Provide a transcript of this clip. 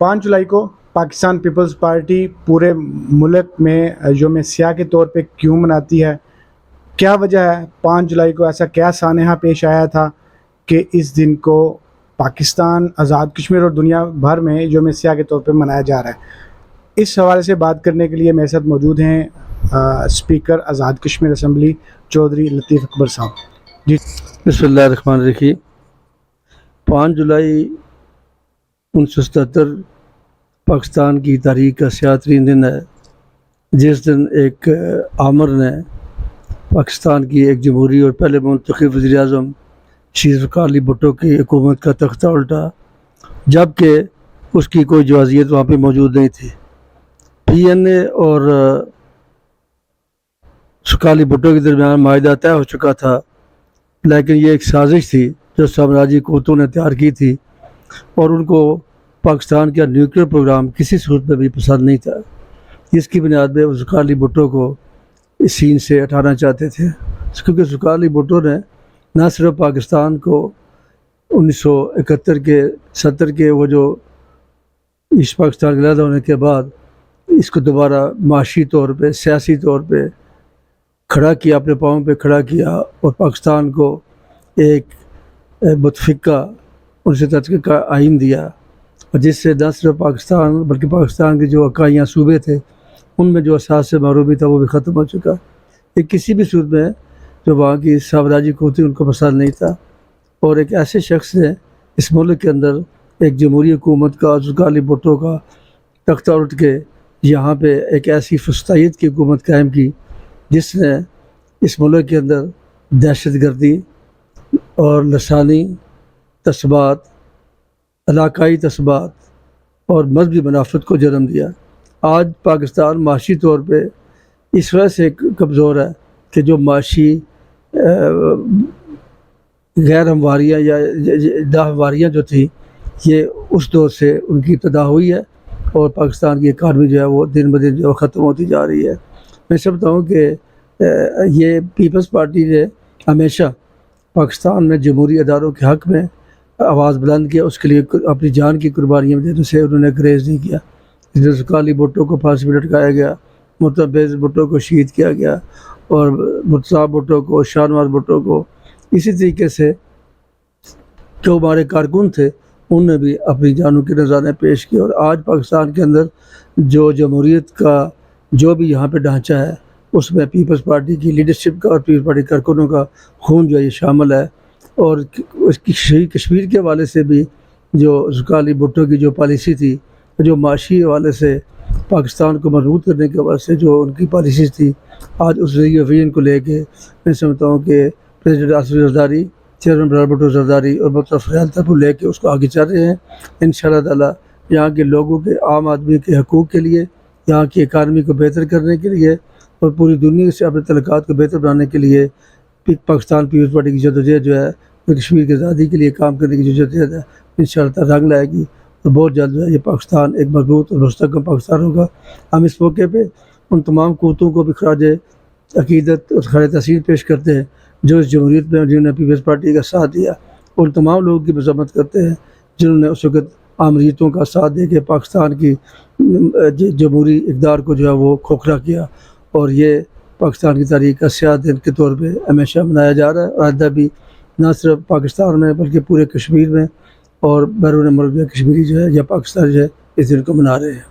5 جولائی کو Pakistan Peoples party پورے ملک میں یوم سیاہ کے طور پہ کیوں مناتی ہے؟ کیا وجہ ہے 5 جولائی کو ایسا کیا سانحہ پیش آیا تھا کہ اس دن کو پاکستان، آزاد کشمیر اور دنیا بھر میں یوم سیاہ کے طور پہ منایا جا رہا ہے؟ اس حوالے سے بات کرنے کے لیے میرے ساتھ موجود ہیں اسپیکر آزاد کشمیر اسمبلی چودھری لطیف اکبر صاحب جی۔ بسم اللہ الرحمن الرحیم۔ 5 جولائی 1977 پاکستان کی تاریخ کا سیاہ ترین دن ہے، جس دن ایک آمر نے پاکستان کی ایک جمہوری اور پہلے منتخب وزیر اعظم شریف زلفقار علی بھٹو کی حکومت کا تختہ الٹا، جبکہ اس کی کوئی جوازیت وہاں پہ موجود نہیں تھی۔ پی این اے اور زلفقار علی بھٹو کے درمیان معاہدہ طے ہو چکا تھا، لیکن یہ ایک سازش تھی جو سامراجی قوتوں نے تیار کی تھی، اور ان کو پاکستان کا نیوکلیئر پروگرام کسی صورت میں بھی پسند نہیں تھا، جس کی بنیاد پہ زلفقار علی بھٹو کو اس سین سے ہٹانا چاہتے تھے، کیونکہ زلفقار علی بھٹو نے نہ صرف پاکستان کو 1971 کے وہ جو اس پاکستان کے علیحدہ ہونے کے بعد اس کو دوبارہ معاشی طور پہ، سیاسی طور پہ کھڑا کیا، اپنے پاؤں پہ کھڑا کیا، اور پاکستان کو ایک متفقہ 1973 کا آئین دیا، اور جس سے نہ صرف پاکستان بلکہ پاکستان کے جو اکائیاں صوبے تھے ان میں جو اساس محرومی تھا وہ بھی ختم ہو چکا۔ یہ کسی بھی صورت میں جو وہاں کی سامراجی قوتیں ان کو پسند نہیں تھا، اور ایک ایسے شخص نے اس ملک کے اندر ایک جمہوری حکومت کا، زلفقار علی بھٹو کا تختہ الٹ کے یہاں پہ ایک ایسی فسطائیت کی حکومت قائم کی جس نے اس ملک کے اندر دہشت گردی اور لسانی تعصبات، علاقائی تعصبات اور مذہبی منافرت کو جنم دیا۔ آج پاکستان معاشی طور پہ اس وجہ سے کمزور ہے کہ جو معاشی غیر ہمواریاں یا ناہمواریاں جو تھیں یہ اس دور سے ان کی ابتدا ہوئی ہے، اور پاکستان کی اکانومی جو ہے وہ دن بدن جو ختم ہوتی جا رہی ہے۔ میں سمجھتا ہوں کہ یہ پیپلز پارٹی نے ہمیشہ پاکستان میں جمہوری اداروں کے حق میں آواز بلند کیا، اس کے لیے اپنی جان کی قربانیاں دینے سے انہوں نے گریز نہیں کیا۔ زلفقار علی بھٹو کو پھانسی پہ لٹکایا گیا، متبعض بھٹو کو شہید کیا گیا، اور مرتضیٰ بھٹو کو، شاہ نواز بھٹو کو، اسی طریقے سے جو ہمارے کارکن تھے انہوں نے بھی اپنی جانوں کی نذرانے پیش کی۔ اور آج پاکستان کے اندر جو جمہوریت کا جو بھی یہاں پہ ڈھانچہ ہے اس میں پیپلز پارٹی کی لیڈرشپ کا اور پیپلز پارٹی کارکنوں کا خون جو ہے یہ شامل ہے، اور اس کی کشمیر کے حوالے سے بھی جو زلفقار علی بھٹو کی جو پالیسی تھی، جو معاشی حوالے سے پاکستان کو مضبوط کرنے کے حوالے سے جو ان کی پالیسیز تھی، آج اس ویژن کو لے کے میں سمجھتا ہوں کہ پریزیڈنٹ آصف علی زرداری، چیئرمین بلال بھٹو زرداری اور محترم فریال تبو لے کے اس کو آگے چل رہے ہیں۔ انشاءاللہ تعالیٰ یہاں کے لوگوں کے، عام آدمی کے حقوق کے لیے، یہاں کی اکانومی کو بہتر کرنے کے لیے اور پوری دنیا سے اپنے تعلقات کو بہتر بنانے کے لیے پاکستان پیپلز پارٹی کی جدوجہد جو ہے کشمیر کی آزادی کے لیے کام کرنے کی جدوجہد ہے، انشاءاللہ تعالیٰ رنگ لائے گی، اور بہت جلد جو ہے یہ پاکستان ایک مضبوط اور مستحکم پاکستان ہوگا۔ ہم اس موقع پہ ان تمام قوتوں کو بھی خراج عقیدت اور خراج تحسین پیش کرتے ہیں جو اس جمہوریت میں جنہوں نے پیپلز پارٹی کا ساتھ دیا، اور ان تمام لوگوں کی مذمت کرتے ہیں جنہوں نے اس وقت آمریتوں کا ساتھ دے کے پاکستان کی جمہوری اقدار کو جو ہے وہ کھوکھلا کیا، اور یہ پاکستان کی تاریخ کا سیاہ دن کے طور پہ ہمیشہ منایا جا رہا ہے، اور آئندہ بھی نہ صرف پاکستان میں بلکہ پورے کشمیر میں اور بیرون ملک میں کشمیری جو ہے یا پاکستان جو ہے اس دن کو منا رہے ہیں۔